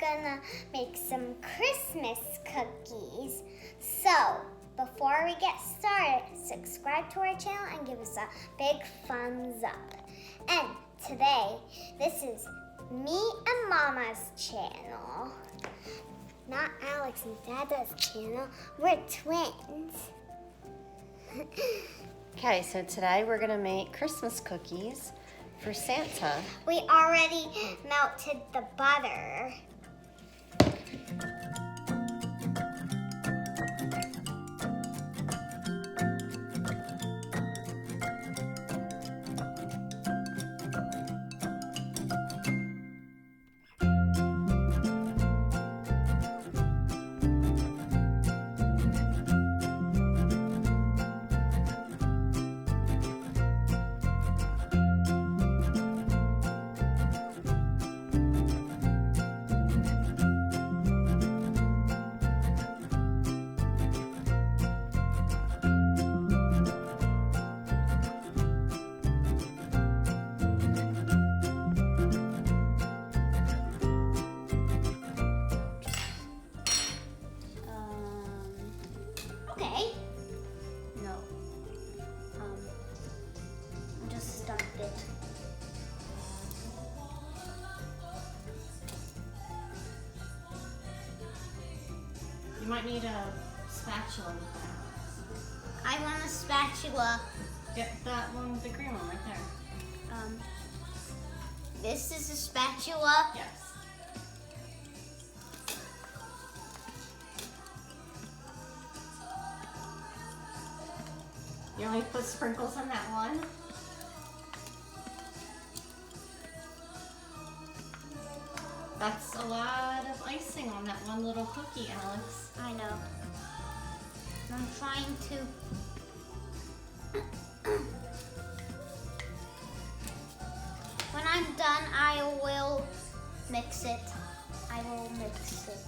gonna make some Christmas cookies. So, before we get started, subscribe to our channel and give us a big thumbs up. And today, this is me and Mama's channel. Not Alex and Dada's channel. We're twins. Okay, so today we're gonna make Christmas cookies for Santa. We already melted the butter. Okay. No. Just stumped it. You might need a spatula with that. I want a spatula. Get that one, the green one right there. This is a spatula. Yes. You only put sprinkles on that one. That's a lot of icing on that one little cookie, Alex. I know. I'm trying to. When I'm done, I will mix it. I will mix it.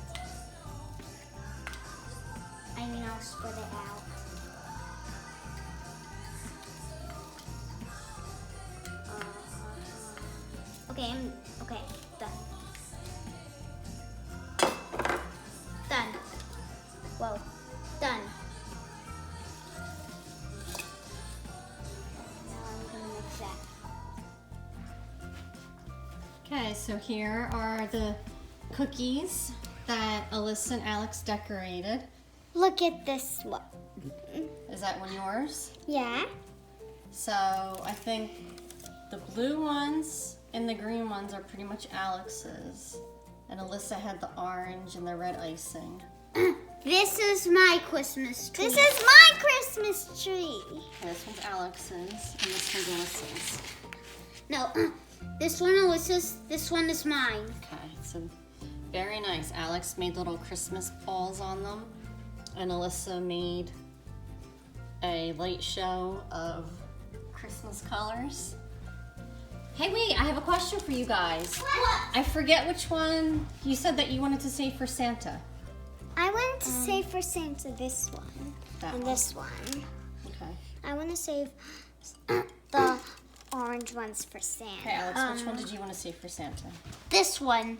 I mean, I'll spread it out. Okay, okay, done. Done. Whoa, done. Now I'm gonna mix that. Okay, so here are the cookies that Alyssa and Alex decorated. Look at this one. Is that one yours? Yeah. So I think the blue ones and the green ones are pretty much Alex's. And Alyssa had the orange and the red icing. This is my Christmas tree. This is my Christmas tree. Okay, this one's Alex's and this one's Alyssa's. No, this one Alyssa's, this one is mine. Okay, so very nice. Alex made little Christmas balls on them. And Alyssa made a light show of Christmas colors. Hey, wait, I have a question for you guys. What? I forget which one you said that you wanted to save for Santa. I wanted to save for Santa this one That and one. this one. Okay. I want to save the orange ones for Santa. Okay, Alex, which one did you want to save for Santa? This one.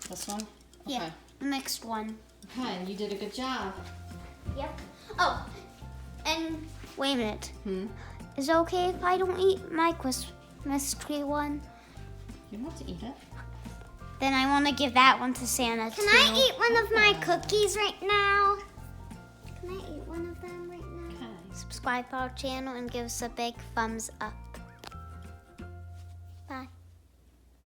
This one? Okay. Yeah, the mixed one. Okay, you did a good job. Yep. Oh, and wait a minute. Is it okay if I don't eat my Christmas tree one? You don't have to eat it. Then I want to give that one to Santa too. Can I eat one of my cookies right now? Can I eat one of them right now? Okay. Subscribe to our channel and give us a big thumbs up.